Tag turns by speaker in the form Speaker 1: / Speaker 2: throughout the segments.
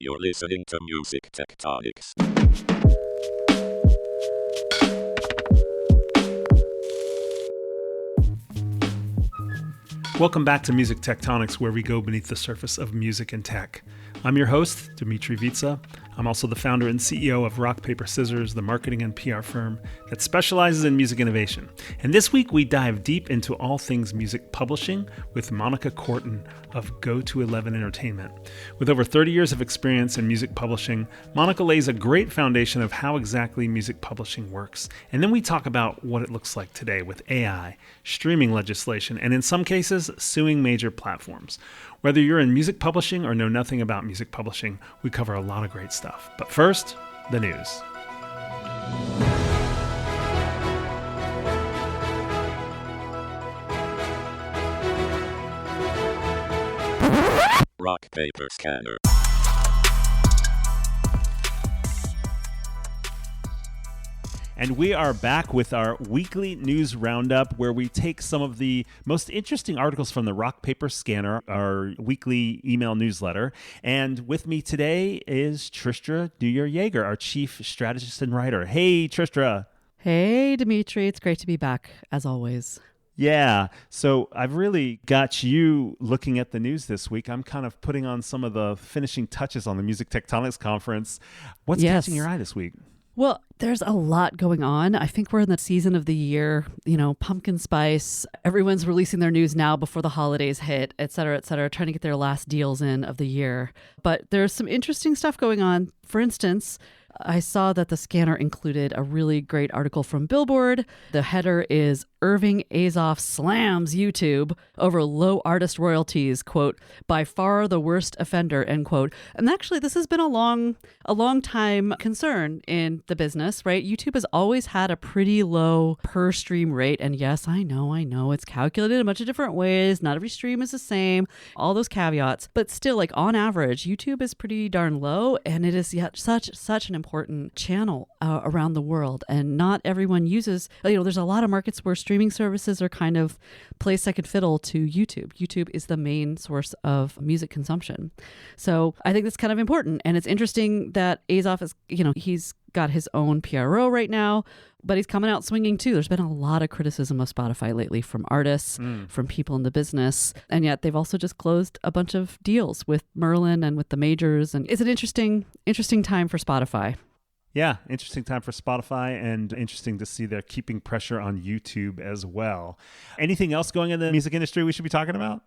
Speaker 1: You're listening to Music Tectonics.
Speaker 2: Welcome back to Music Tectonics, where we go beneath the surface of music and tech. I'm your host, Dmitri. I'm also the founder and CEO of Rock, Paper, Scissors, the marketing and PR firm that specializes in music innovation. And this week, we dive deep into all things music publishing with Monica Corton of Go to 11 Entertainment. With over 30 years of experience in music publishing, Monica lays a great foundation of how exactly music publishing works. And then we talk about what it looks like today with AI, streaming legislation, and in some cases, suing major platforms. Whether you're in music publishing or know nothing about music publishing, we cover a lot of great stuff. But first, the news.
Speaker 1: Rock, paper, scanner.
Speaker 2: And we are back with our weekly news roundup, where we take some of the most interesting articles from the Rock Paper Scanner, our weekly email newsletter. And with me today is Tristra Duyer-Yeager, our chief strategist and writer. Hey, Tristra.
Speaker 3: Hey, Dmitri. It's great to be back, as always.
Speaker 2: Yeah. So I've really got you looking at the news this week. I'm kind of putting on some of the finishing touches on the Music Tectonics conference. What's catching your eye this week?
Speaker 3: Well, there's a lot going on. I think we're in the season of the year, pumpkin spice. Everyone's releasing their news now before the holidays hit, et cetera, trying to get their last deals in of the year. But there's some interesting stuff going on. For instance, I saw that the scanner included a really great article from Billboard. The header is Irving Azoff slams YouTube over low artist royalties, quote, by far the worst offender, end quote. And actually, this has been a long time concern in the business, right? YouTube has always had a pretty low per stream rate. And yes, I know, it's calculated in a bunch of different ways. Not every stream is the same, all those caveats. But still, like on average, YouTube is pretty darn low. And it is yet such an important channel around the world. And not everyone uses, there's a lot of markets where streaming services are kind of play second fiddle to YouTube. YouTube is the main source of music consumption. So I think that's kind of important. And it's interesting that Azoff is, he's got his own PRO right now, but he's coming out swinging too. There's been a lot of criticism of Spotify lately from artists, from people in the business. And yet they've also just closed a bunch of deals with Merlin and with the majors. And it's an interesting time for Spotify.
Speaker 2: Yeah, interesting time for Spotify, and interesting to see they're keeping pressure on YouTube as well. Anything else going in the music industry we should be talking about?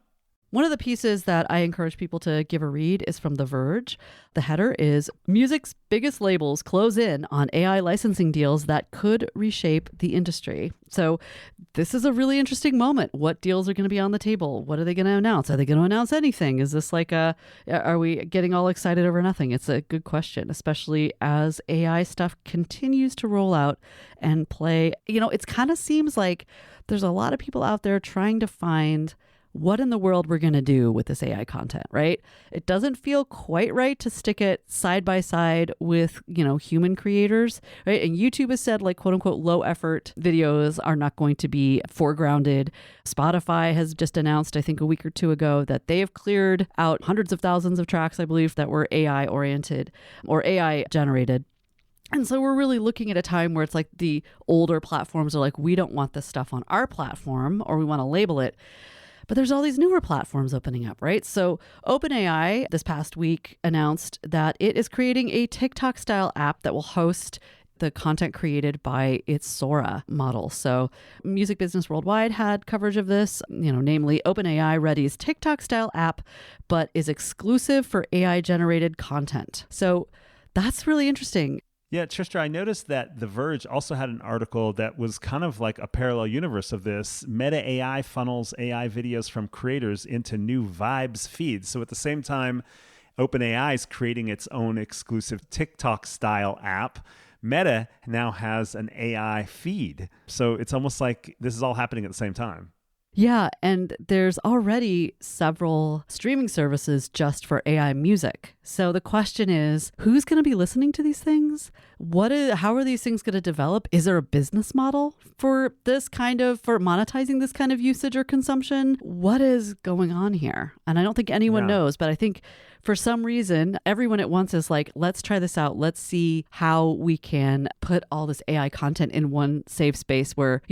Speaker 3: One of the pieces that I encourage people to give a read is from The Verge. The header is Music's biggest labels close in on AI licensing deals that could reshape the industry. So this is a really interesting moment. What deals are going to be on the table? What are they going to announce? Are they going to announce anything? Is this are we getting all excited over nothing? It's a good question, especially as AI stuff continues to roll out and play. It kind of seems like there's a lot of people out there trying to find what in the world we're going to do with this AI content, right? It doesn't feel quite right to stick it side by side with, human creators, right? And YouTube has said, quote unquote, low effort videos are not going to be foregrounded. Spotify has just announced, I think a week or two ago, that they have cleared out hundreds of thousands of tracks, I believe, that were AI oriented or AI generated. And so we're really looking at a time where it's like the older platforms are like, we don't want this stuff on our platform, or we want to label it. But there's all these newer platforms opening up, right? So OpenAI this past week announced that it is creating a TikTok-style app that will host the content created by its Sora model. So Music Business Worldwide had coverage of this, namely OpenAI readies TikTok-style app, but is exclusive for AI-generated content. So that's really interesting.
Speaker 2: Yeah, Tristra, I noticed that The Verge also had an article that was kind of like a parallel universe of this. Meta AI funnels AI videos from creators into new Vibes feeds. So at the same time, OpenAI is creating its own exclusive TikTok-style app. Meta now has an AI feed. So it's almost like this is all happening at the same time.
Speaker 3: Yeah, and there's already several streaming services just for AI music. So the question is, who's going to be listening to these things? How are these things going to develop? Is there a business model for monetizing this kind of usage or consumption? What is going on here? And I don't think anyone knows, but I think for some reason, everyone at once is like, let's try this out. Let's see how we can put all this AI content in one safe space where,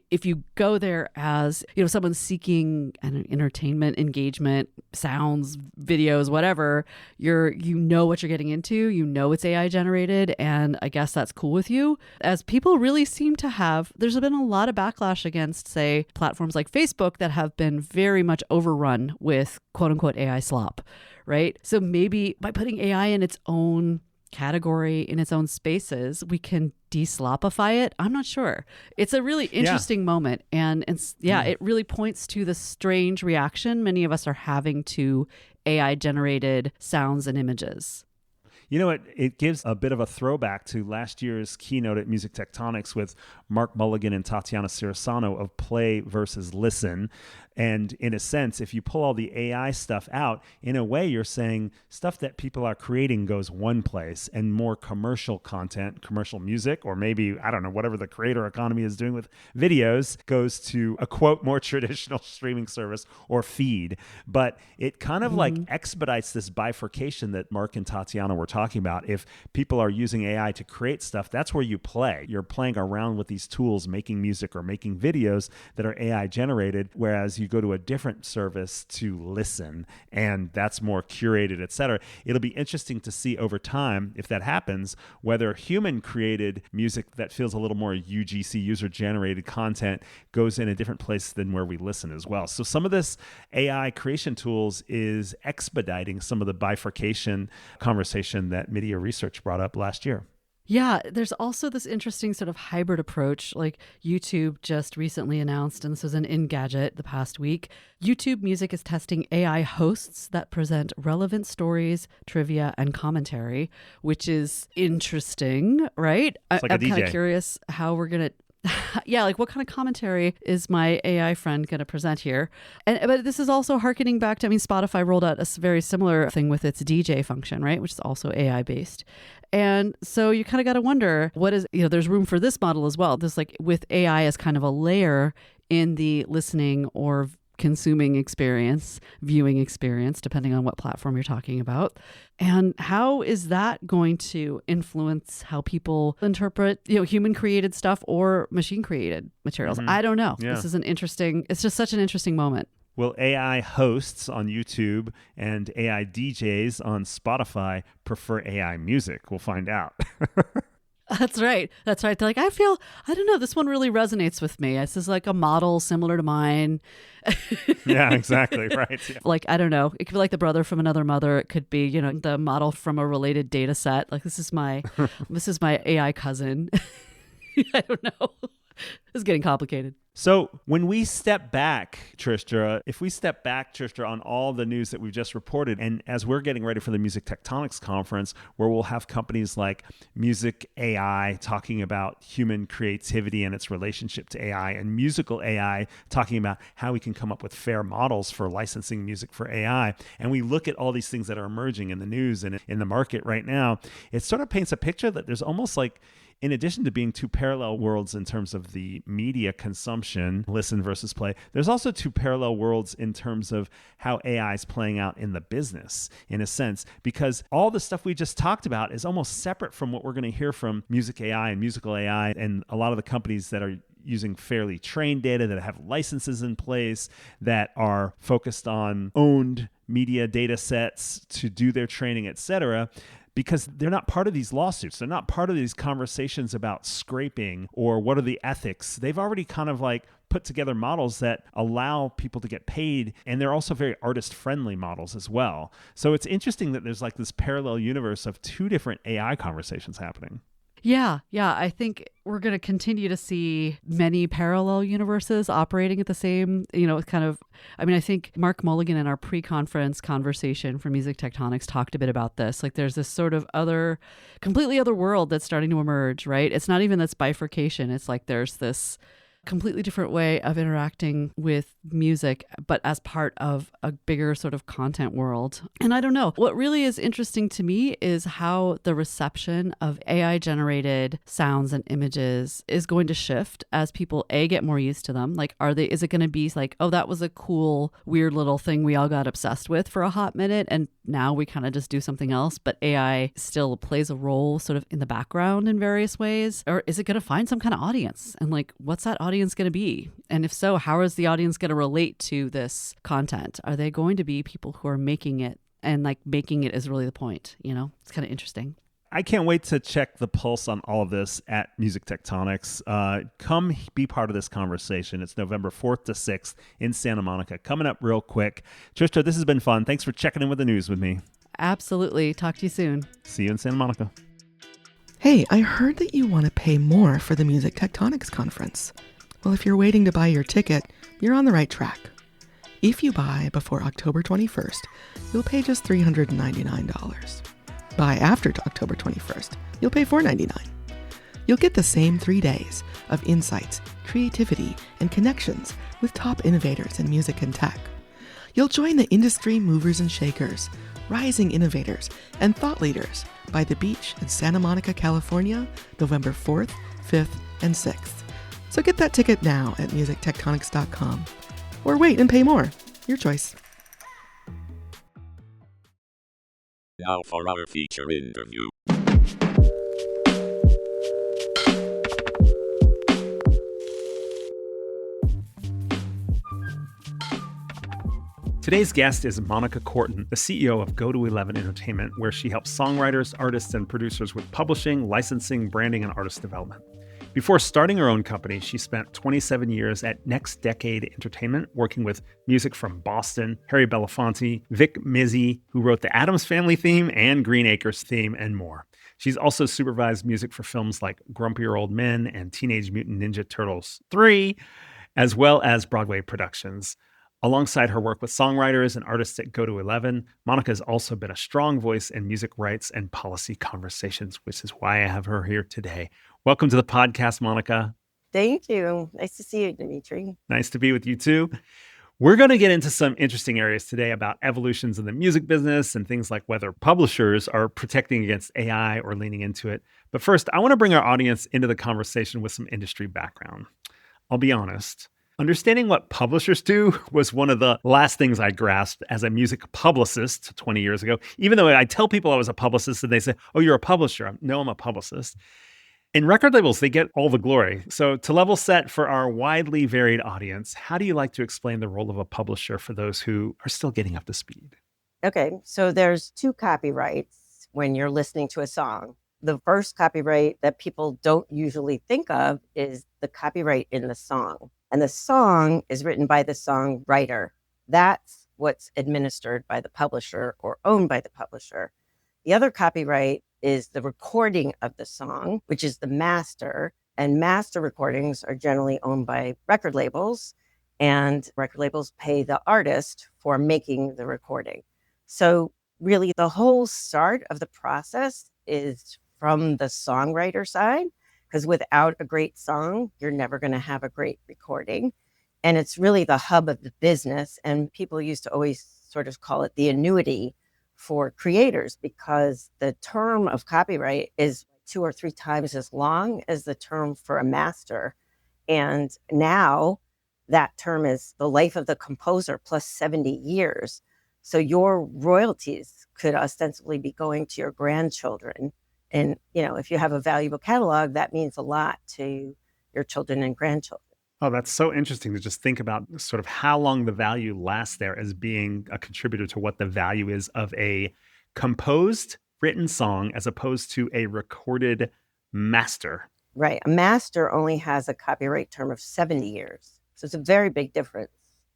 Speaker 3: if you go there as, someone seeking an entertainment, engagement, sounds, videos, whatever, you know what you're getting into, it's AI generated, and I guess that's cool with you. As people really seem to have, there's been a lot of backlash against, say, platforms like Facebook that have been very much overrun with quote unquote AI slop. Right? So maybe by putting AI in its own category, in its own spaces, we can de-slopify it. I'm not sure. It's a really interesting moment. And it really points to the strange reaction many of us are having to AI-generated sounds and images.
Speaker 2: It gives a bit of a throwback to last year's keynote at Music Tectonics with Mark Mulligan and Tatiana Cirisano of Play versus Listen. And in a sense, if you pull all the AI stuff out, in a way, you're saying stuff that people are creating goes one place, and more commercial content, commercial music, or maybe, I don't know, whatever the creator economy is doing with videos goes to a quote more traditional streaming service or feed. But it kind of like expedites this bifurcation that Mark and Tatiana were talking about. If people are using AI to create stuff, that's where you play. You're playing around with these tools, making music or making videos that are AI generated, whereas you go to a different service to listen, and that's more curated, etc. It'll be interesting to see over time, if that happens, whether human created music that feels a little more UGC, user generated content, goes in a different place than where we listen as well. So some of this AI creation tools is expediting some of the bifurcation conversation that Media Research brought up last year.
Speaker 3: Yeah, there's also this interesting sort of hybrid approach. Like YouTube just recently announced, and this was an Engadget the past week, YouTube Music is testing AI hosts that present relevant stories, trivia, and commentary, which is interesting, right?
Speaker 2: It's like
Speaker 3: I'm
Speaker 2: a DJ.
Speaker 3: Kind of curious how we're going to like what kind of commentary is my AI friend going to present here? But this is also hearkening back to, Spotify rolled out a very similar thing with its DJ function, right? Which is also AI based. And so you kind of got to wonder there's room for this model as well. This like with AI as kind of a layer in the listening or consuming experience, viewing experience, depending on what platform you're talking about. And how is that going to influence how people interpret, human created stuff or machine created materials? I don't know. Yeah. It's just such an interesting moment.
Speaker 2: Will AI hosts on YouTube and AI DJs on Spotify prefer AI music? We'll find out.
Speaker 3: That's right. They're like, I don't know, this one really resonates with me. This is like a model similar to mine.
Speaker 2: Yeah, exactly. Right. Yeah.
Speaker 3: Like, I don't know. It could be like the brother from another mother. It could be, the model from a related data set. Like, this is my AI cousin. I don't know. It's getting complicated.
Speaker 2: So when we step back, Trishtra, on all the news that we've just reported, and as we're getting ready for the Music Tectonics conference, where we'll have companies like Music AI talking about human creativity and its relationship to AI, and Musical AI talking about how we can come up with fair models for licensing music for AI, and we look at all these things that are emerging in the news and in the market right now, it sort of paints a picture that there's almost like, in addition to being two parallel worlds in terms of the media consumption, listen versus play, there's also two parallel worlds in terms of how AI is playing out in the business, in a sense, because all the stuff we just talked about is almost separate from what we're going to hear from Music AI and Musical AI and a lot of the companies that are using fairly trained data, that have licenses in place, that are focused on owned media data sets to do their training, etc., because they're not part of these lawsuits. They're not part of these conversations about scraping or what are the ethics. They've already kind of like put together models that allow people to get paid, and they're also very artist-friendly models as well. So it's interesting that there's like this parallel universe of two different AI conversations happening.
Speaker 3: Yeah. I think we're going to continue to see many parallel universes operating at the same, I think Mark Mulligan in our pre-conference conversation for Music Tectonics talked a bit about this. Like there's this sort of completely other world that's starting to emerge, right? It's not even this bifurcation. It's like there's this completely different way of interacting with music, but as part of a bigger sort of content world. And I don't know, what really is interesting to me is how the reception of AI generated sounds and images is going to shift as people get more used to them. Like, is it going to be like, oh, that was a cool, weird little thing we all got obsessed with for a hot minute, and now we kind of just do something else, but AI still plays a role sort of in the background in various ways? Or is it going to find some kind of audience? And like, what's that audience going to be? And if so, how is the audience going to relate to this content? Are they going to be people who are making it, and like making it is really the point? It's kind of interesting.
Speaker 2: I can't wait to check the pulse on all of this at Music Tectonics. Come be part of this conversation. It's November 4th to 6th in Santa Monica. Coming up real quick. Trista, this has been fun. Thanks for checking in with the news with me.
Speaker 3: Absolutely. Talk to you soon.
Speaker 2: See you in Santa Monica.
Speaker 4: Hey, I heard that you want to pay more for the Music Tectonics conference. Well, if you're waiting to buy your ticket, you're on the right track. If you buy before October 21st, you'll pay just $399. Buy after October 21st, you'll pay $499. You'll get the same 3 days of insights, creativity, and connections with top innovators in music and tech. You'll join the industry movers and shakers, rising innovators, and thought leaders by the beach in Santa Monica, California, November 4th, 5th, and 6th. So get that ticket now at musictectonics.com. Or wait and pay more. Your choice.
Speaker 1: Now for our feature interview.
Speaker 2: Today's guest is Monica Corton, the CEO of Go to 11 Entertainment, where she helps songwriters, artists, and producers with publishing, licensing, branding, and artist development. Before starting her own company, she spent 27 years at Next Decade Entertainment, working with music from Boston, Harry Belafonte, Vic Mizzy, who wrote the Addams Family theme and Green Acres theme, and more. She's also supervised music for films like Grumpier Old Men and Teenage Mutant Ninja Turtles 3, as well as Broadway productions. Alongside her work with songwriters and artists at Go to 11, Monica has also been a strong voice in music rights and policy conversations, which is why I have her here today. Welcome to the podcast, Monica.
Speaker 5: Thank you. Nice to see you, Dmitri.
Speaker 2: Nice to be with you too. We're going to get into some interesting areas today about evolutions in the music business and things like whether publishers are protecting against AI or leaning into it. But first, I want to bring our audience into the conversation with some industry background. I'll be honest. Understanding what publishers do was one of the last things I grasped as a music publicist 20 years ago. Even though I tell people I was a publicist and they say, oh, you're a publisher. No, I'm a publicist. In record labels, they get all the glory. So to level set for our widely varied audience, how do you like to explain the role of a publisher for those who are still getting up to speed?
Speaker 5: Okay, so there's two copyrights when you're listening to a song. The first copyright that people don't usually think of is the copyright in the song. And the song is written by the songwriter. That's what's administered by the publisher or owned by the publisher. The other copyright is the recording of the song, which is the master. And master recordings are generally owned by record labels. And record labels pay the artist for making the recording. So really the whole start of the process is from the songwriter side. Because without a great song, you're never going to have a great recording. And it's really the hub of the business. And people used to always sort of call it the annuity for creators because the term of copyright is 2 or 3 times as long as the term for a master. And now that term is the life of the composer plus 70 years. So your royalties could ostensibly be going to your grandchildren. And, if you have a valuable catalog, that means a lot to your children and grandchildren.
Speaker 2: Oh, that's so interesting to just think about sort of how long the value lasts there as being a contributor to what the value is of a composed written song as opposed to a recorded master.
Speaker 5: Right. A master only has a copyright term of 70 years. So it's a very big difference.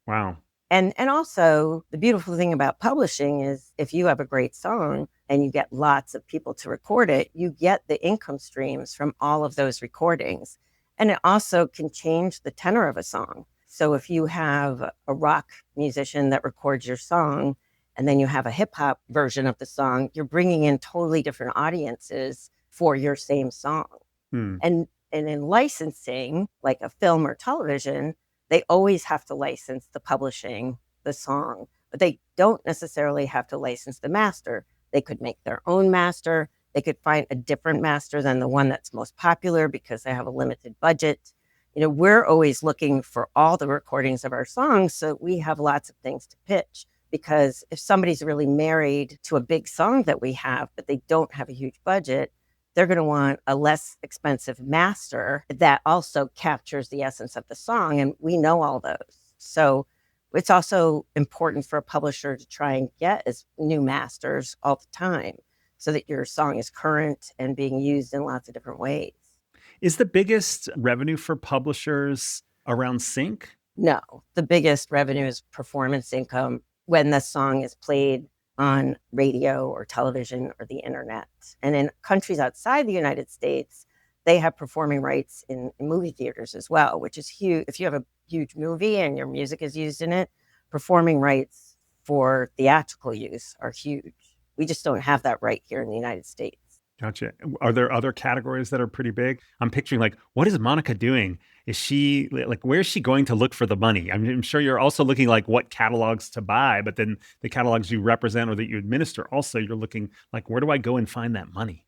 Speaker 2: Wow.
Speaker 5: And also the beautiful thing about publishing is if you have a great song and you get lots of people to record it, you get the income streams from all of those recordings. And it also can change the tenor of a song. So if you have a rock musician that records your song and then you have a hip hop version of the song, you're bringing in totally different audiences for your same song. And And in licensing, like a film or television, they always have to license the publishing, the song, but they don't necessarily have to license the master. They could make their own master. They could find a different master than the one that's most popular because they have a limited budget. We're always looking for all the recordings of our songs, so we have lots of things to pitch. Because if somebody's really married to a big song that we have, but they don't have a huge budget, they're going to want a less expensive master that also captures the essence of the song. And we know all those. So it's also important for a publisher to try and get as new masters all the time so that your song is current and being used in lots of different ways.
Speaker 2: Is the biggest revenue for publishers around sync?
Speaker 5: No, the biggest revenue is performance income when the song is played on radio or television or the internet. And in countries outside the United States, they have performing rights in movie theaters as well, which is huge. If you have a huge movie and your music is used in it, performing rights for theatrical use are huge. We just don't have that right here in the United States.
Speaker 2: Gotcha. Are there other categories that are pretty big? I'm picturing what is Monica doing? Is she where is she going to look for the money? I'm sure you're also looking what catalogs to buy, but then the catalogs you represent or that you administer, also you're looking where do I go and find that money?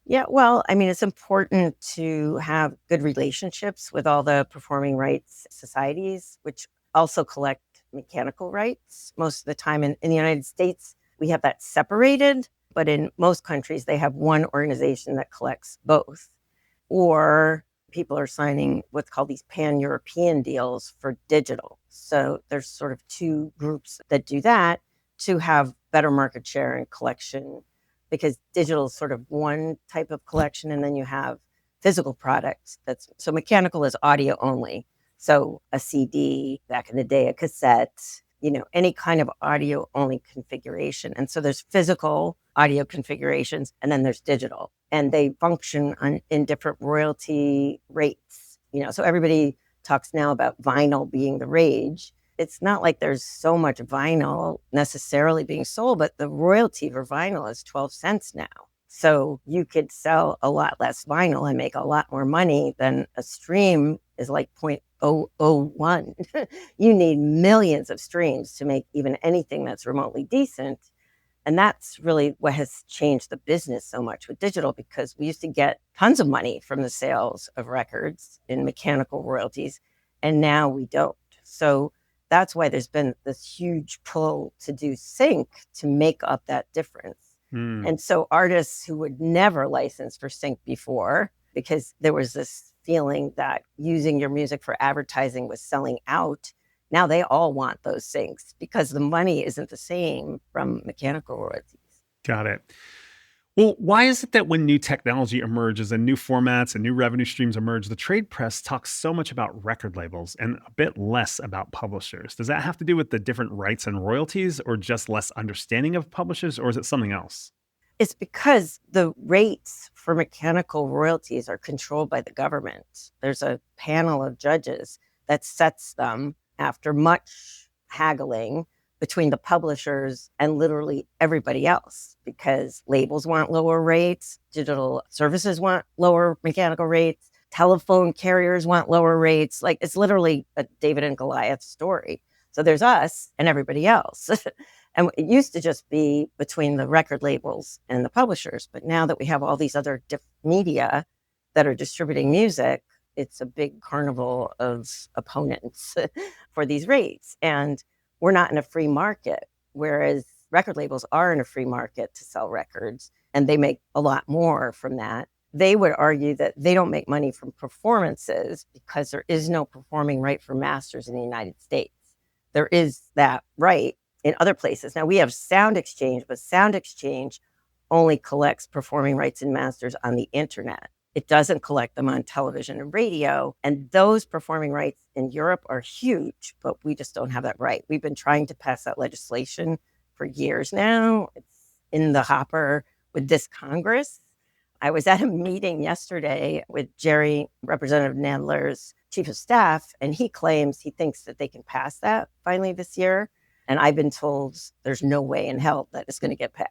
Speaker 5: Yeah, well, it's important to have good relationships with all the performing rights societies, which also collect mechanical rights. Most of the time in the United States, we have that separated. But in most countries, they have one organization that collects both. Or people are signing what's called these pan-European deals for digital. So there's sort of two groups that do that to have better market share and collection, because digital is sort of one type of collection, and then you have physical products. So mechanical is audio only. So a CD, back in the day, a cassette, any kind of audio only configuration. And so there's physical audio configurations, and then there's digital, and they function in different royalty rates. So everybody talks now about vinyl being the rage. It's not like there's so much vinyl necessarily being sold, but the royalty for vinyl is 12 cents now. So you could sell a lot less vinyl and make a lot more money than a stream is like 0.001. You need millions of streams to make even anything that's remotely decent. And that's really what has changed the business so much with digital, because we used to get tons of money from the sales of records in mechanical royalties, and now we don't. So that's why there's been this huge pull to do sync to make up that difference. And so artists who would never license for sync before, because there was this feeling that using your music for advertising was selling out, now they all want those syncs because the money isn't the same from mechanical royalties.
Speaker 2: Got it. Well, why is it that when new technology emerges and new formats and new revenue streams emerge, the trade press talks so much about record labels and a bit less about publishers? Does that have to do with the different rights and royalties, or just less understanding of publishers, or is it something else?
Speaker 5: It's because the rates for mechanical royalties are controlled by the government. There's a panel of judges that sets them after much haggling between the publishers and literally everybody else, because labels want lower rates, digital services want lower mechanical rates, telephone carriers want lower rates. It's literally a David and Goliath story. So there's us and everybody else. And it used to just be between the record labels and the publishers. But now that we have all these other media that are distributing music, it's a big carnival of opponents for these rates. And we're not in a free market, whereas record labels are in a free market to sell records, and they make a lot more from that. They would argue that they don't make money from performances because there is no performing right for masters in the United States. There is that right in other places. Now we have Sound Exchange, but Sound Exchange only collects performing rights and masters on the internet. It doesn't collect them on television and radio. And those performing rights in Europe are huge, but we just don't have that right. We've been trying to pass that legislation for years now. It's in the hopper with this Congress. I was at a meeting yesterday with Jerry, Representative Nadler's chief of staff, and he claims he thinks that they can pass that finally this year. And I've been told there's no way in hell that it's going to get passed,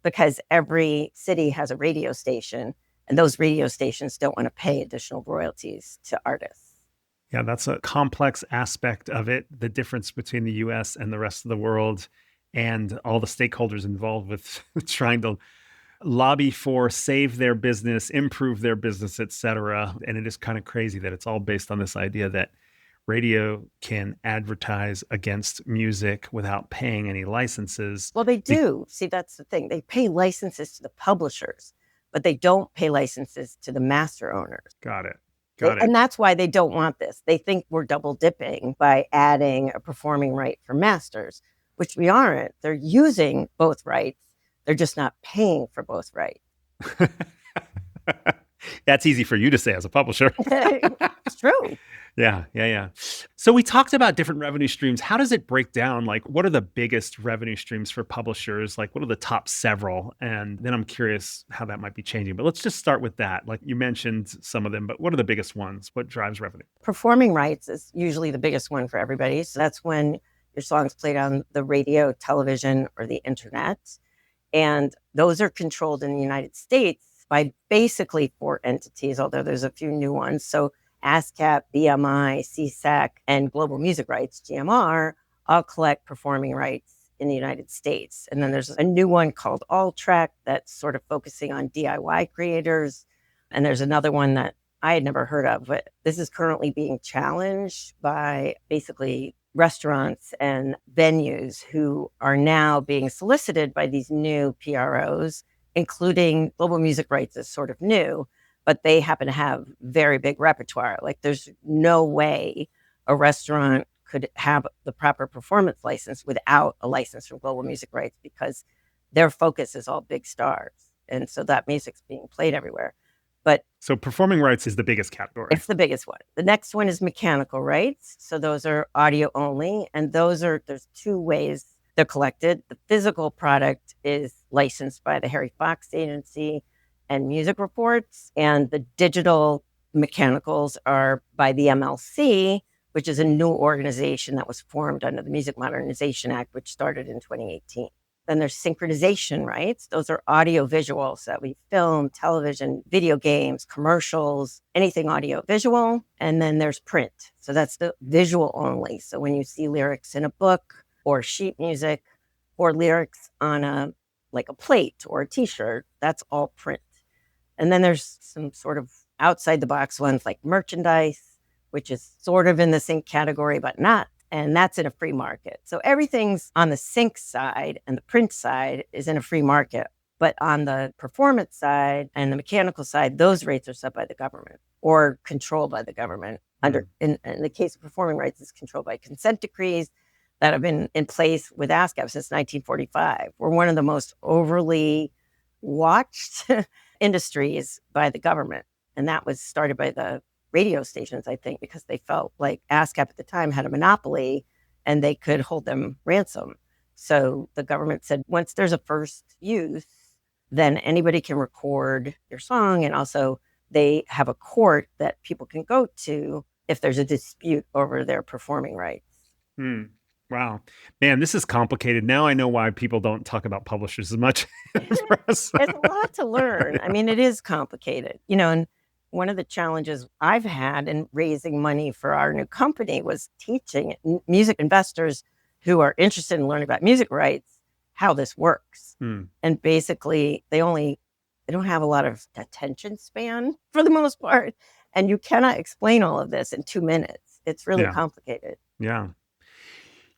Speaker 5: because every city has a radio station And those radio stations don't want to pay additional royalties to artists.
Speaker 2: Yeah, that's a complex aspect of it, the difference between the US and the rest of the world and all the stakeholders involved with trying to lobby for save their business, improve their business, et cetera. And it is kind of crazy that it's all based on this idea that radio can advertise against music without paying any licenses.
Speaker 5: Well, they do. See, that's the thing. They pay licenses to the publishers, but they don't pay licenses to the master owners.
Speaker 2: Got it. Got it.
Speaker 5: And that's why they don't want this. They think we're double dipping by adding a performing right for masters, which we aren't. They're using both rights. They're just not paying for both rights.
Speaker 2: That's easy for you to say as a publisher.
Speaker 5: It's true.
Speaker 2: Yeah. So we talked about different revenue streams. How does it break down? Like, what are the biggest revenue streams for publishers? Like, what are the top several? And then I'm curious how that might be changing. But let's just start with that. Like, you mentioned some of them, but what are the biggest ones? What drives revenue?
Speaker 5: Performing rights is usually the biggest one for everybody. So that's when your song's played on the radio, television, or the internet. And those are controlled in the United States by basically 4 entities, although there's a few new ones. So ASCAP, BMI, CSAC, and Global Music Rights, GMR, all collect performing rights in the United States. And then there's a new one called Alltrack that's sort of focusing on DIY creators. And there's another one that I had never heard of, but this is currently being challenged by basically restaurants and venues who are now being solicited by these new PROs, including Global Music Rights is sort of new, but they happen to have very big repertoire. Like there's no way a restaurant could have the proper performance license without a license from Global Music Rights because their focus is all big stars. And so that music's being played everywhere. But
Speaker 2: so performing rights is the biggest category.
Speaker 5: It's the biggest one. The next one is mechanical rights. So those are audio only. And there's 2 ways they're collected. The physical product is licensed by the Harry Fox Agency and Music Reports. And the digital mechanicals are by the MLC, which is a new organization that was formed under the Music Modernization Act, which started in 2018. Then there's synchronization rights. Those are audio visuals that we film, television, video games, commercials, anything audio visual. And then there's print. So that's the visual only. So when you see lyrics in a book or sheet music or lyrics on a plate or a t-shirt, that's all print. And then there's some sort of outside the box ones like merchandise, which is sort of in the sync category, but not. And that's in a free market. So everything's on the sync side and the print side is in a free market. But on the performance side and the mechanical side, those rates are set by the government or controlled by the government. In the case of performing rights, it's controlled by consent decrees that have been in place with ASCAP since 1945. We're one of the most overly watched industries by the government. And that was started by the radio stations, I think, because they felt like ASCAP at the time had a monopoly and they could hold them ransom. So the government said, once there's a first use, then anybody can record your song. And also they have a court that people can go to if there's a dispute over their performing rights.
Speaker 2: Wow. Man, this is complicated. Now I know why people don't talk about publishers as much.
Speaker 5: It's a lot to learn. I mean, it is complicated, and one of the challenges I've had in raising money for our new company was teaching music investors who are interested in learning about music rights how this works. And basically, they don't have a lot of attention span for the most part. And you cannot explain all of this in 2 minutes. It's really complicated.
Speaker 2: Yeah.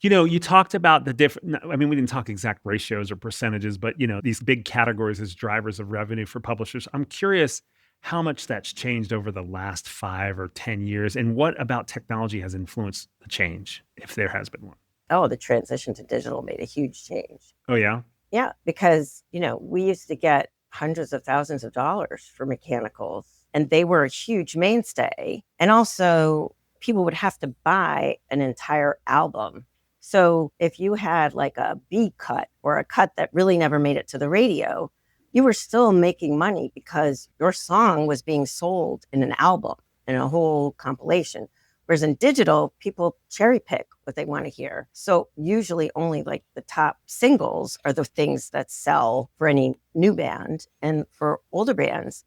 Speaker 2: You talked about the different, I mean, we didn't talk exact ratios or percentages, but, these big categories as drivers of revenue for publishers. I'm curious how much that's changed over the last 5 or 10 years, and what about technology has influenced the change, if there has been one?
Speaker 5: Oh, the transition to digital made a huge change.
Speaker 2: Oh, yeah?
Speaker 5: Yeah, because, we used to get hundreds of thousands of dollars for mechanicals, and they were a huge mainstay. And also, people would have to buy an entire album. So if you had like a B cut or a cut that really never made it to the radio, you were still making money because your song was being sold in an album, in a whole compilation. Whereas in digital, people cherry pick what they want to hear. So usually only like the top singles are the things that sell for any new band. And for older bands,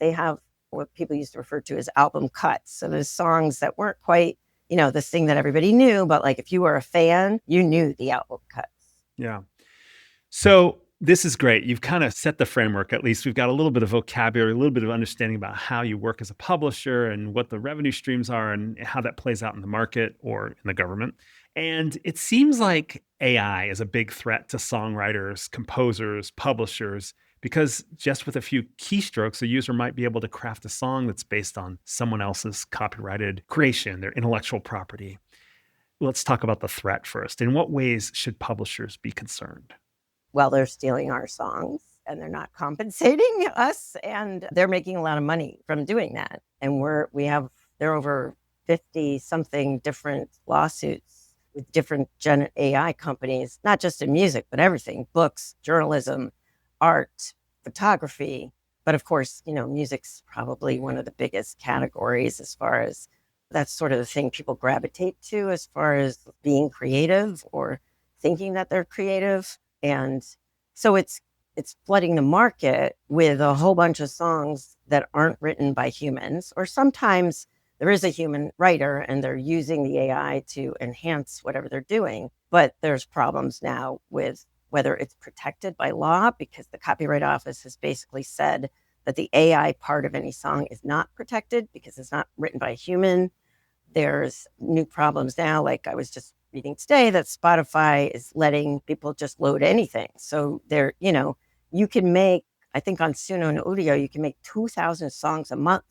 Speaker 5: they have what people used to refer to as album cuts. So there's songs that weren't quite, this thing that everybody knew, but like if you were a fan, you knew the album cuts.
Speaker 2: Yeah. So this is great. You've kind of set the framework. At least we've got a little bit of vocabulary, a little bit of understanding about how you work as a publisher and what the revenue streams are and how that plays out in the market or in the government. And it seems like AI is a big threat to songwriters, composers, publishers, because just with a few keystrokes, a user might be able to craft a song that's based on someone else's copyrighted creation, their intellectual property. Let's talk about the threat first. In what ways should publishers be concerned?
Speaker 5: Well, they're stealing our songs and they're not compensating us, and they're making a lot of money from doing that. And there are over 50 something different lawsuits with different AI companies, not just in music, but everything, books, journalism, art, photography. But of course, music's probably one of the biggest categories as far as that's sort of the thing people gravitate to as far as being creative or thinking that they're creative. And so it's flooding the market with a whole bunch of songs that aren't written by humans, or sometimes there is a human writer and they're using the AI to enhance whatever they're doing. But there's problems now with whether it's protected by law, because the Copyright Office has basically said that the AI part of any song is not protected because it's not written by a human. There's new problems now, like I was just reading today, that Spotify is letting people just load anything. So you can make, I think on Suno and Audio, you can make 2,000 songs a month.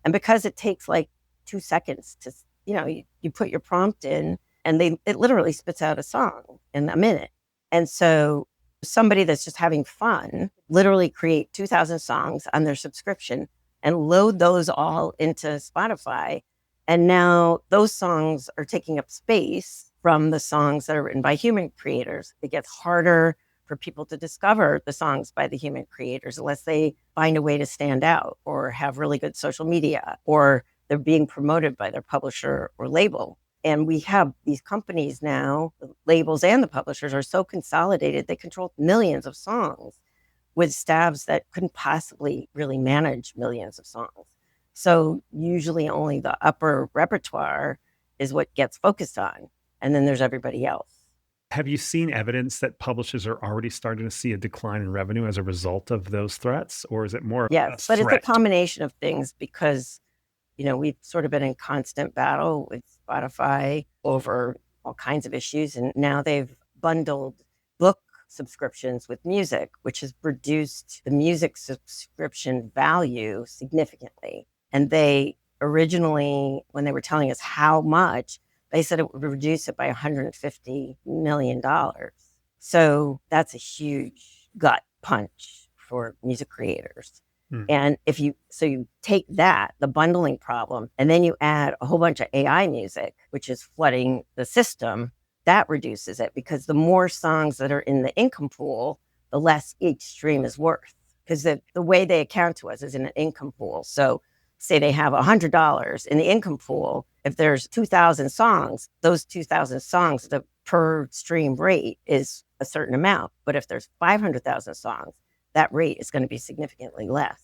Speaker 5: And because it takes like 2 seconds to, you put your prompt in and it literally spits out a song in a minute. And so somebody that's just having fun literally create 2,000 songs on their subscription and load those all into Spotify. And now those songs are taking up space from the songs that are written by human creators. It gets harder for people to discover the songs by the human creators unless they find a way to stand out or have really good social media or they're being promoted by their publisher or label. And we have these companies now, the labels and the publishers are so consolidated, they control millions of songs with staffs that couldn't possibly really manage millions of songs. So usually only the upper repertoire is what gets focused on. And then there's everybody else.
Speaker 2: Have you seen evidence that publishers are already starting to see a decline in revenue as a result of those threats? Or is it more
Speaker 5: Yes, but it's a combination of things because, we've sort of been in constant battle with Spotify over all kinds of issues. And now they've bundled book subscriptions with music, which has reduced the music subscription value significantly. And they originally, when they were telling us how much, they said it would reduce it by $150 million. So that's a huge gut punch for music creators. And you take that, the bundling problem, and then you add a whole bunch of AI music, which is flooding the system, that reduces it because the more songs that are in the income pool, the less each stream is worth. Because the way they account to us is in an income pool. So say they have $100 in the income pool. If there's 2,000 songs, those 2,000 songs, the per stream rate is a certain amount. But if there's 500,000 songs, that rate is going to be significantly less.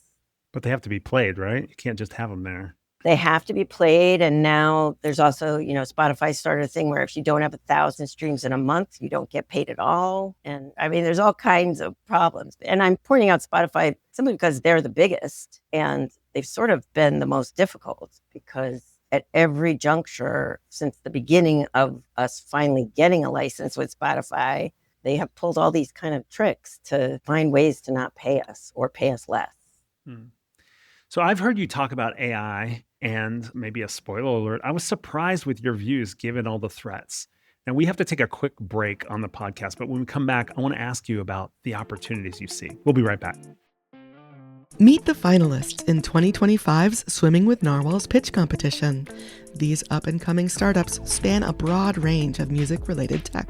Speaker 2: But they have to be played, right? You can't just have them there.
Speaker 5: They have to be played. And now there's also, Spotify started a thing where if you don't have 1,000 streams in a month, you don't get paid at all. And I mean, there's all kinds of problems. And I'm pointing out Spotify simply because they're the biggest and they've sort of been the most difficult because at every juncture since the beginning of us finally getting a license with Spotify, they have pulled all these kind of tricks to find ways to not pay us or pay us less.
Speaker 2: So I've heard you talk about AI and maybe a spoiler alert. I was surprised with your views given all the threats. Now we have to take a quick break on the podcast, but when we come back, I want to ask you about the opportunities you see. We'll be right back.
Speaker 4: Meet the finalists in 2025's Swimming with Narwhals pitch competition. These up-and-coming startups span a broad range of music-related tech.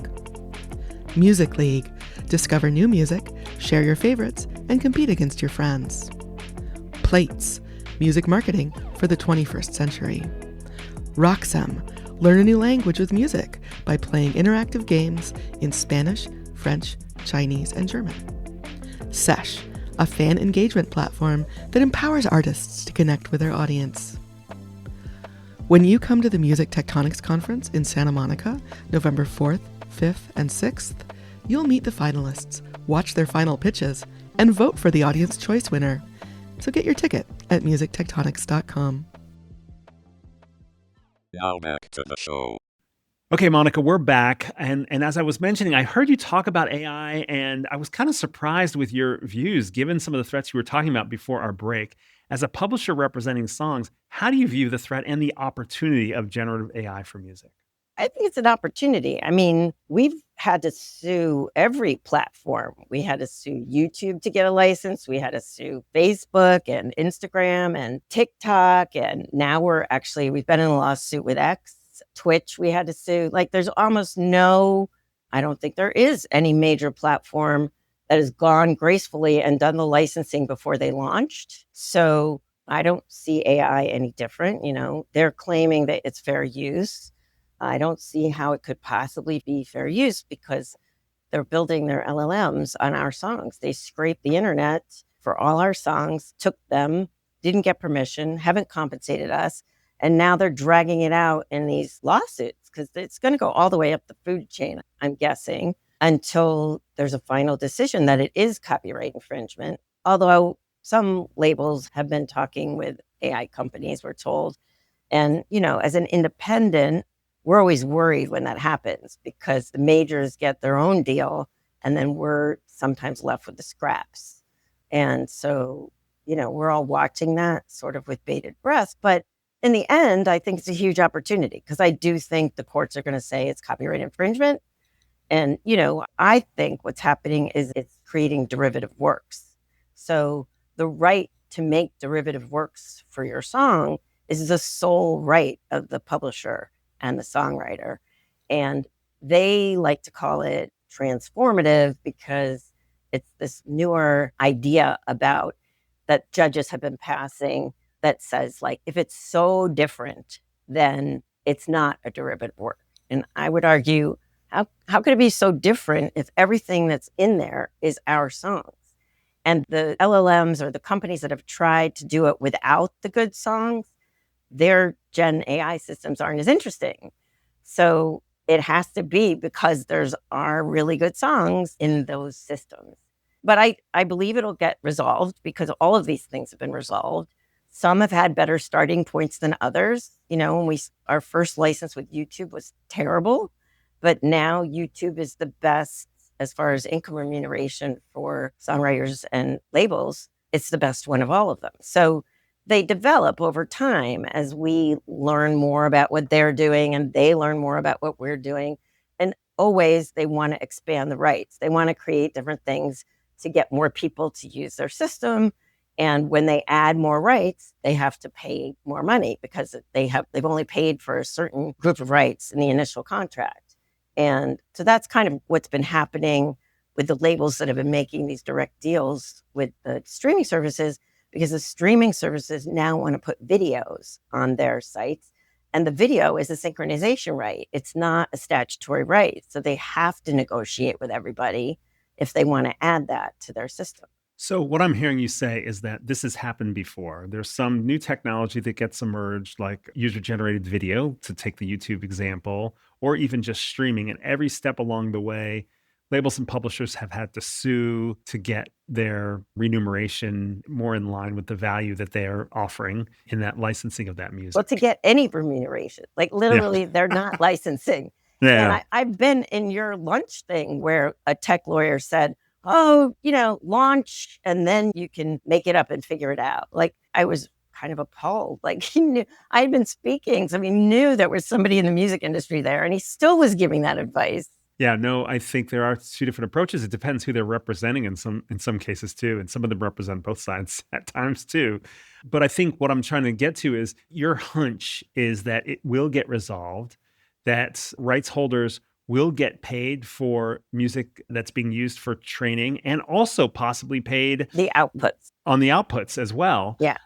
Speaker 4: Music League. Discover new music, share your favorites, and compete against your friends. Plates. Music marketing for the 21st century. Roxem, learn a new language with music by playing interactive games in Spanish, French, Chinese, and German. Sesh, a fan engagement platform that empowers artists to connect with their audience. When you come to the Music Tectonics Conference in Santa Monica, November 4th, 5th, and 6th, you'll meet the finalists, watch their final pitches, and vote for the audience choice winner. So get your ticket at musictectonics.com.
Speaker 1: Now back to the show.
Speaker 2: Okay, Monica, we're back. And as I was mentioning, I heard you talk about AI, and I was kind of surprised with your views, given some of the threats you were talking about before our break. As a publisher representing songs, how do you view the threat and the opportunity of generative AI for music?
Speaker 5: I think it's an opportunity. I mean, we've had to sue every platform. We had to sue YouTube to get a license. We had to sue Facebook and Instagram and TikTok. And now we've been in a lawsuit with X, Twitch, we had to sue. Like, there's almost I don't think there is any major platform that has gone gracefully and done the licensing before they launched. So I don't see AI any different. They're claiming that it's fair use. I don't see how it could possibly be fair use because they're building their LLMs on our songs. They scraped the internet for all our songs, took them, didn't get permission, haven't compensated us, and now they're dragging it out in these lawsuits because it's going to go all the way up the food chain, I'm guessing, until there's a final decision that it is copyright infringement. Although some labels have been talking with AI companies, we're told. And, as an independent, we're always worried when that happens because the majors get their own deal and then we're sometimes left with the scraps. And so, we're all watching that sort of with bated breath. But in the end, I think it's a huge opportunity because I do think the courts are going to say it's copyright infringement. And, I think what's happening is it's creating derivative works. So the right to make derivative works for your song is the sole right of the publisher and the songwriter. And they like to call it transformative because it's this newer idea about that judges have been passing that says, like, if it's so different, then it's not a derivative work. And I would argue, how could it be so different if everything that's in there is our songs? And the LLMs or the companies that have tried to do it without the good songs, their Gen AI systems aren't as interesting. So it has to be because there's are really good songs in those systems. But I believe it'll get resolved because all of these things have been resolved. Some have had better starting points than others. When our first license with YouTube was terrible, but now YouTube is the best as far as income remuneration for songwriters and labels. It's the best one of all of them. So they develop over time as we learn more about what they're doing and they learn more about what we're doing. And always they want to expand the rights. They want to create different things to get more people to use their system. And when they add more rights, they have to pay more money because they've only paid for a certain group of rights in the initial contract. And so that's kind of what's been happening with the labels that have been making these direct deals with the streaming services, because the streaming services now want to put videos on their sites. And the video is a synchronization right. It's not a statutory right. So they have to negotiate with everybody if they want to add that to their system.
Speaker 2: So what I'm hearing you say is that this has happened before. There's some new technology that gets emerged, like user-generated video, to take the YouTube example, or even just streaming. And every step along the way, labels and publishers have had to sue to get their remuneration more in line with the value that they're offering in that licensing of that music.
Speaker 5: Well, to get any remuneration, like literally, they're not licensing.
Speaker 2: Yeah.
Speaker 5: And I've been in your lunch thing where a tech lawyer said, oh, launch, and then you can make it up and figure it out. Like, I was kind of appalled. Like, he knew I had been speaking, so he knew there was somebody in the music industry there, and he still was giving that advice.
Speaker 2: Yeah, no, I think there are two different approaches. It depends who they're representing in some cases too, and some of them represent both sides at times too. But I think what I'm trying to get to is your hunch is that it will get resolved, that rights holders will get paid for music that's being used for training, and also possibly paid
Speaker 5: the outputs
Speaker 2: on the outputs as well.
Speaker 5: Yeah.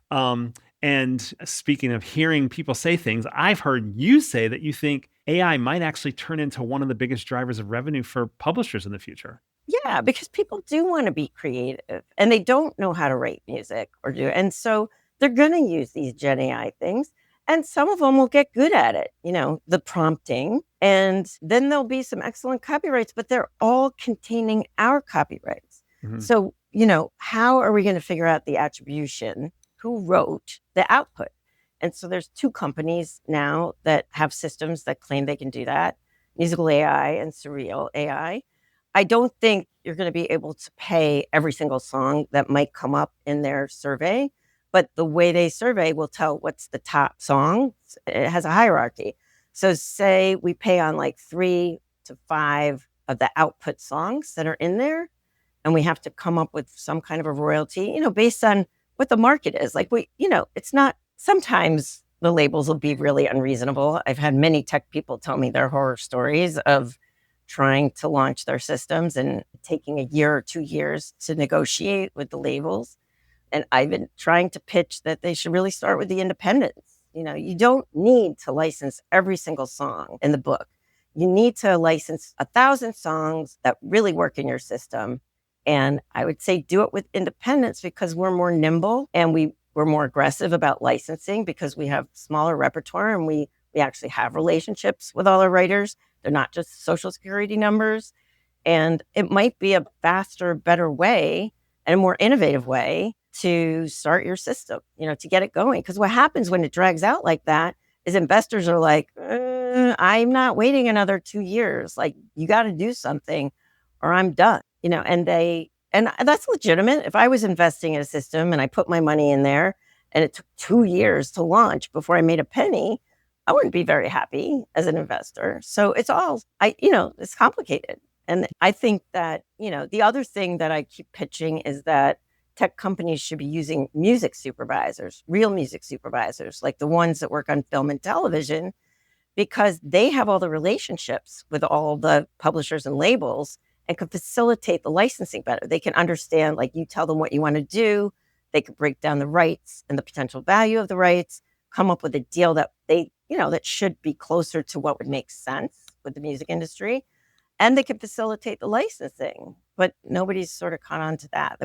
Speaker 2: And speaking of hearing people say things, I've heard you say that you think AI might actually turn into one of the biggest drivers of revenue for publishers in the future.
Speaker 5: Yeah, because people do want to be creative and they don't know how to write music or do it. And so they're going to use these Gen AI things. And some of them will get good at it, the prompting. And then there'll be some excellent copyrights, but they're all containing our copyrights.
Speaker 2: Mhm.
Speaker 5: So, how are we going to figure out the attribution? Who wrote the output? And so there's two companies now that have systems that claim they can do that, Musical AI and Surreal AI. I don't think you're going to be able to pay every single song that might come up in their survey, but the way they survey will tell what's the top song. It has a hierarchy. So say we pay on like 3 to 5 of the output songs that are in there, and we have to come up with some kind of a royalty, based on what the market is. Like it's not, sometimes the labels will be really unreasonable. I've had many tech people tell me their horror stories of trying to launch their systems and taking a year or 2 years to negotiate with the labels. And I've been trying to pitch that they should really start with the independents. You don't need to license every single song in the book. You need to license 1,000 songs that really work in your system. And I would say do it with independents because we're more nimble and we're more aggressive about licensing because we have smaller repertoire and we actually have relationships with all our writers. They're not just social security numbers. And it might be a faster, better way and a more innovative way to start your system, to get it going. Because what happens when it drags out like that is investors are like, I'm not waiting another 2 years. Like, you got to do something or I'm done, and that's legitimate. If I was investing in a system and I put my money in there and it took 2 years to launch before I made a penny, I wouldn't be very happy as an investor. So it's all, it's complicated. And I think that, the other thing that I keep pitching is that tech companies should be using music supervisors, real music supervisors, like the ones that work on film and television, because they have all the relationships with all the publishers and labels and can facilitate the licensing better. They can understand, like, you tell them what you want to do. They could break down the rights and the potential value of the rights, come up with a deal that that should be closer to what would make sense with the music industry. And they can facilitate the licensing, but nobody's sort of caught on to that.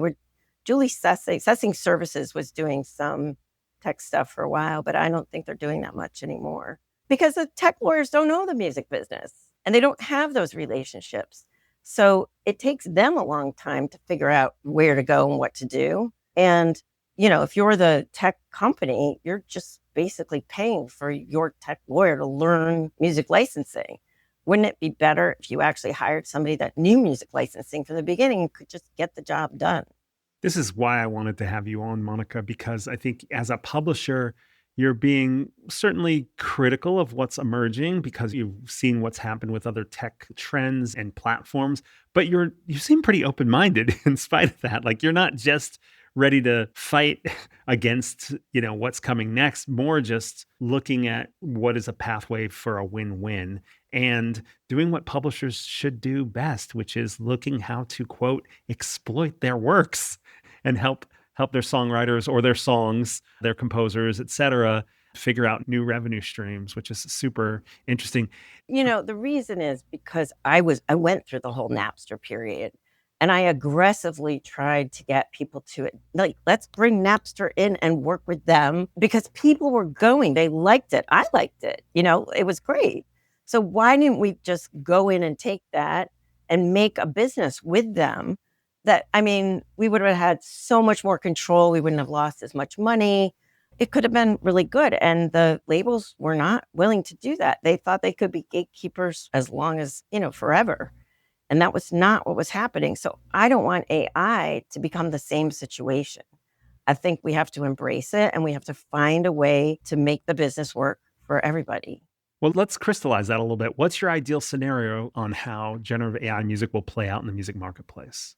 Speaker 5: Julie Sessing Services was doing some tech stuff for a while, but I don't think they're doing that much anymore because the tech lawyers don't know the music business and they don't have those relationships. So it takes them a long time to figure out where to go and what to do. And, if you're the tech company, you're just basically paying for your tech lawyer to learn music licensing. Wouldn't it be better if you actually hired somebody that knew music licensing from the beginning and could just get the job done?
Speaker 2: This is why I wanted to have you on, Monica, because I think as a publisher, you're being certainly critical of what's emerging because you've seen what's happened with other tech trends and platforms, but you seem pretty open-minded in spite of that. Like, you're not just ready to fight against, what's coming next, more just looking at what is a pathway for a win-win and doing what publishers should do best, which is looking how to, quote, exploit their works and help their songwriters or their songs, their composers, et cetera, figure out new revenue streams, which is super interesting.
Speaker 5: The reason is because I went through the whole Napster period and I aggressively tried to get people to it. Like, let's bring Napster in and work with them because people were going, they liked it. I liked it. It was great. So why didn't we just go in and take that and make a business with them? We would have had so much more control. We wouldn't have lost as much money. It could have been really good. And the labels were not willing to do that. They thought they could be gatekeepers as long as, forever. And that was not what was happening. So I don't want AI to become the same situation. I think we have to embrace it and we have to find a way to make the business work for everybody.
Speaker 2: Well, let's crystallize that a little bit. What's your ideal scenario on how generative AI music will play out in the music marketplace?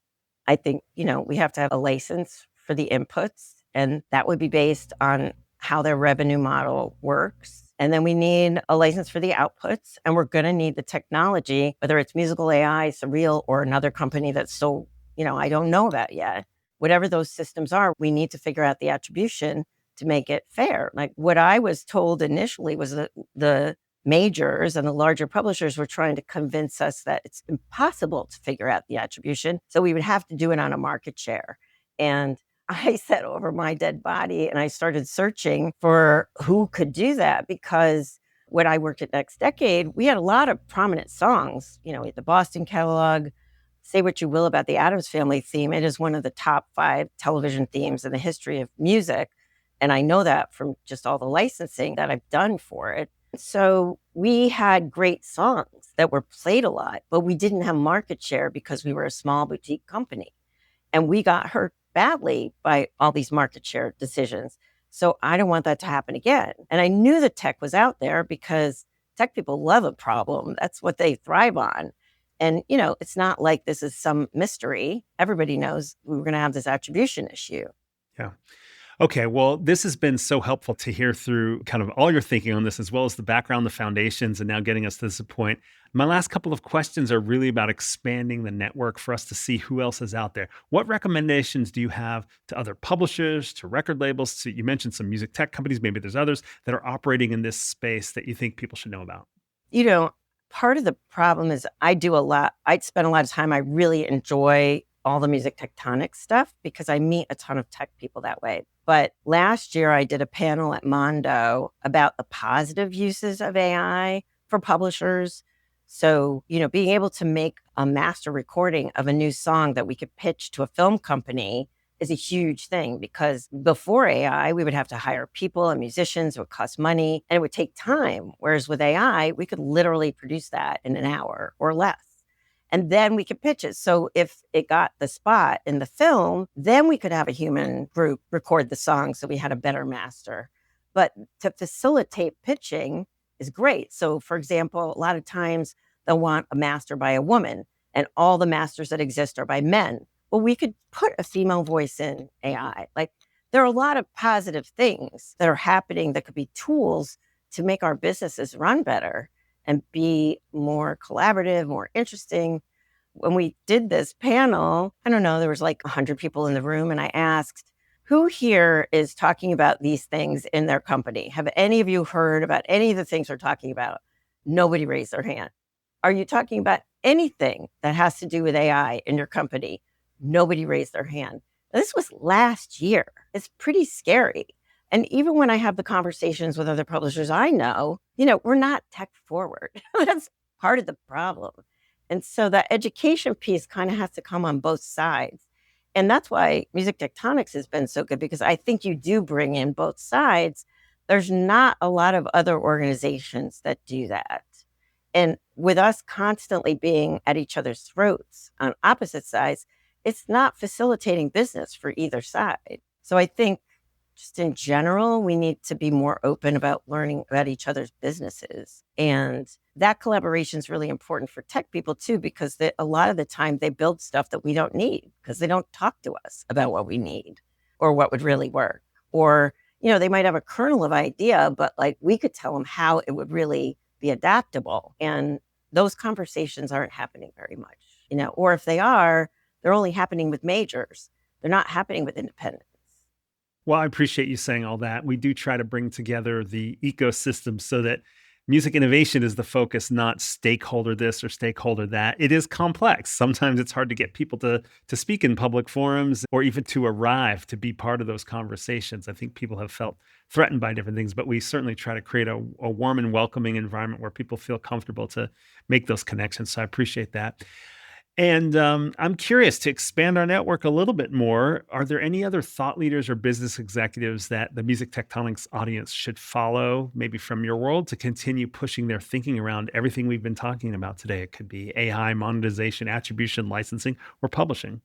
Speaker 5: I think, we have to have a license for the inputs, and that would be based on how their revenue model works. And then we need a license for the outputs, and we're going to need the technology, whether it's Musical AI, Surreal, or another company that's still, I don't know about yet. Whatever those systems are, we need to figure out the attribution to make it fair. Like what I was told initially was that the majors and the larger publishers were trying to convince us that it's impossible to figure out the attribution. So we would have to do it on a market share. And I sat over my dead body and I started searching for who could do that, because when I worked at Next Decade, we had a lot of prominent songs. We had the Boston catalog. Say what you will about the Addams Family theme, it is one of the top 5 television themes in the history of music. And I know that from just all the licensing that I've done for it. So we had great songs that were played a lot, but we didn't have market share because we were a small boutique company. And we got hurt badly by all these market share decisions. So I don't want that to happen again. And I knew the tech was out there because tech people love a problem. That's what they thrive on. And, it's not like this is some mystery. Everybody knows we were going to have this attribution issue.
Speaker 2: Yeah. Okay, well, this has been so helpful to hear through kind of all your thinking on this, as well as the background, the foundations, and now getting us to this point. My last couple of questions are really about expanding the network for us to see who else is out there. What recommendations do you have to other publishers, to record labels? So you mentioned some music tech companies, maybe there's others that are operating in this space that you think people should know about.
Speaker 5: Part of the problem is I spend a lot of time, I really enjoy all the music tectonic stuff because I meet a ton of tech people that way. But last year I did a panel at Mondo about the positive uses of AI for publishers. So, being able to make a master recording of a new song that we could pitch to a film company is a huge thing, because before AI, we would have to hire people and musicians. It would cost money and it would take time. Whereas with AI, we could literally produce that in an hour or less. And then we could pitch it. So if it got the spot in the film, then we could have a human group record the song so we had a better master. But to facilitate pitching is great. So for example, a lot of times they'll want a master by a woman and all the masters that exist are by men. Well, we could put a female voice in AI. Like there are a lot of positive things that are happening that could be tools to make our businesses run better and be more collaborative, more interesting. When we did this panel, I don't know, there was like 100 people in the room, and I asked, who here is talking about these things in their company? Have any of you heard about any of the things we're talking about? Nobody raised their hand. Are you talking about anything that has to do with AI in your company? Nobody raised their hand. This was last year. It's pretty scary. And even when I have the conversations with other publishers I know, we're not tech forward. That's part of the problem. And so that education piece kind of has to come on both sides. And that's why Music Tectonics has been so good, because I think you do bring in both sides. There's not a lot of other organizations that do that. And with us constantly being at each other's throats on opposite sides, it's not facilitating business for either side. So I think just in general, we need to be more open about learning about each other's businesses. And that collaboration is really important for tech people too, because a lot of the time they build stuff that we don't need because they don't talk to us about what we need or what would really work. Or, they might have a kernel of idea, but like we could tell them how it would really be adaptable. And those conversations aren't happening very much, or if they are, they're only happening with majors. They're not happening with independents.
Speaker 2: Well, I appreciate you saying all that. We do try to bring together the ecosystem so that music innovation is the focus, not stakeholder this or stakeholder that. It is complex. Sometimes it's hard to get people to speak in public forums or even to arrive to be part of those conversations. I think people have felt threatened by different things, but we certainly try to create a warm and welcoming environment where people feel comfortable to make those connections. So I appreciate that. And I'm curious to expand our network a little bit more. Are there any other thought leaders or business executives that the Music Tectonics audience should follow, maybe from your world, to continue pushing their thinking around everything we've been talking about today? It could be AI, monetization, attribution, licensing, or publishing.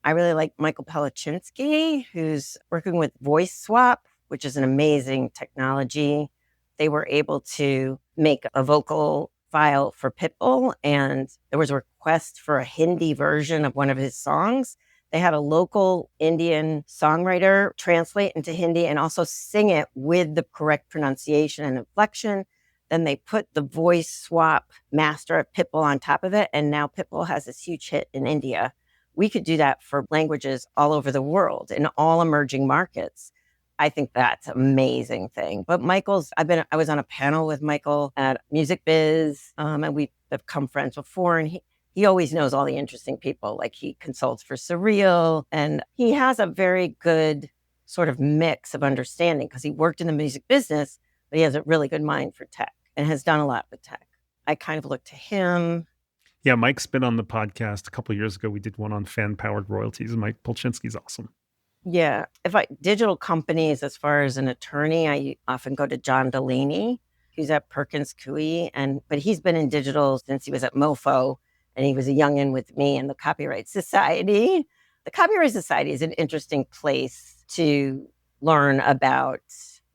Speaker 5: I really like Michael Palachinsky, who's working with Voice Swap, which is an amazing technology. They were able to make a vocal file for Pitbull, and there was a request for a Hindi version of one of his songs. They had a local Indian songwriter translate into Hindi and also sing it with the correct pronunciation and inflection. Then they put the Voice Swap master of Pitbull on top of it, and now Pitbull has this huge hit in India. We could do that for languages all over the world, in all emerging markets. I think that's an amazing thing. But I was on a panel with Michael at Music Biz, and we have become friends before, and he always knows all the interesting people. Like he consults for Surreal, and he has a very good sort of mix of understanding because he worked in the music business, but he has a really good mind for tech and has done a lot with tech. I kind of look to him.
Speaker 2: Yeah, Mike's been on the podcast a couple of years ago. We did one on fan-powered royalties, and Mike Polchinski's awesome.
Speaker 5: Yeah. Digital companies, as far as an attorney, I often go to John Delaney, who's at Perkins Coie, but he's been in digital since he was at MoFo, and he was a youngin' with me in the Copyright Society. The Copyright Society is an interesting place to learn about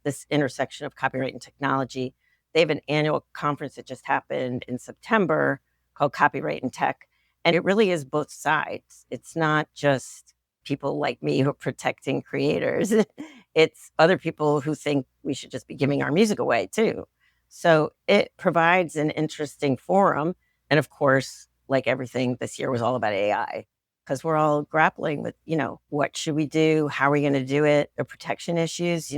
Speaker 5: this intersection of copyright and technology. They have an annual conference that just happened in September called Copyright and Tech, and it really is both sides. It's not just people like me who are protecting creators. It's other people who think we should just be giving our music away too. So it provides an interesting forum. And of course, like everything this year was all about AI, because we're all grappling with, what should we do? How are we going to do it? The protection issues,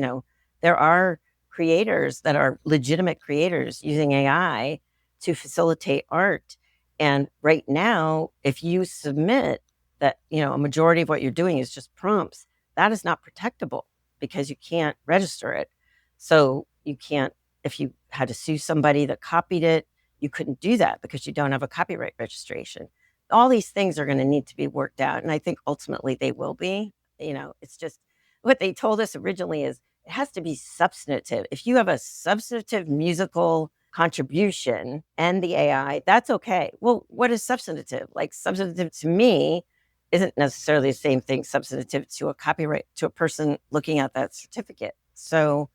Speaker 5: there are creators that are legitimate creators using AI to facilitate art. And right now, if you submit that, a majority of what you're doing is just prompts, that is not protectable because you can't register it. So you can't, if you had to sue somebody that copied it, you couldn't do that because you don't have a copyright registration. All these things are going to need to be worked out. And I think ultimately they will be. It's just what they told us originally is it has to be substantive. If you have a substantive musical contribution and the AI, that's okay. Well, what is substantive? Like substantive to me isn't necessarily the same thing substantive to a copyright, to a person looking at that certificate. So,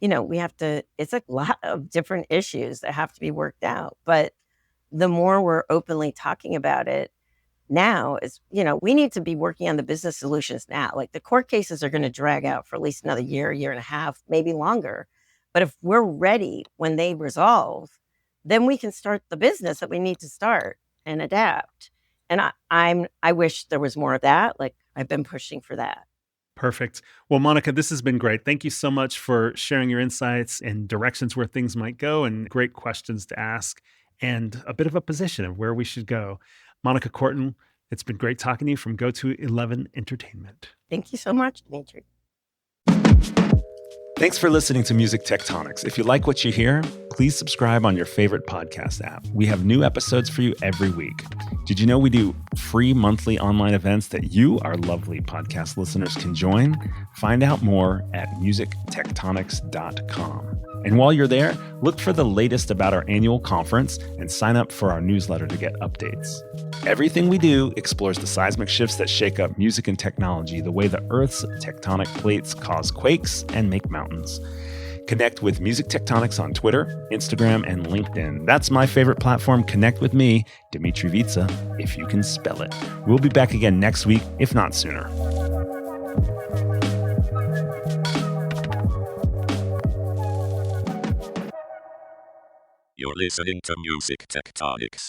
Speaker 5: it's a lot of different issues that have to be worked out. But the more we're openly talking about it now is, we need to be working on the business solutions now. Like the court cases are going to drag out for at least another year and a half, maybe longer. But if we're ready when they resolve, then we can start the business that we need to start and adapt. And I wish there was more of that. Like I've been pushing for that.
Speaker 2: Perfect. Well, Monica, this has been great. Thank you so much for sharing your insights and directions where things might go and great questions to ask and a bit of a position of where we should go. Monica Corton, it's been great talking to you from Go to 11 Entertainment.
Speaker 5: Thank you so much, Dmitri.
Speaker 2: Thanks for listening to Music Tectonics. If you like what you hear, please subscribe on your favorite podcast app. We have new episodes for you every week. Did you know we do free monthly online events that you, our lovely podcast listeners, can join? Find out more at musictectonics.com. And while you're there, look for the latest about our annual conference and sign up for our newsletter to get updates. Everything we do explores the seismic shifts that shake up music and technology, the way the Earth's tectonic plates cause quakes and make mountains. Connect with Music Tectonics on Twitter, Instagram, and LinkedIn. That's my favorite platform. Connect with me, Dmitri Vitsa, if you can spell it. We'll be back again next week, if not sooner.
Speaker 1: You're listening to Music Tectonics.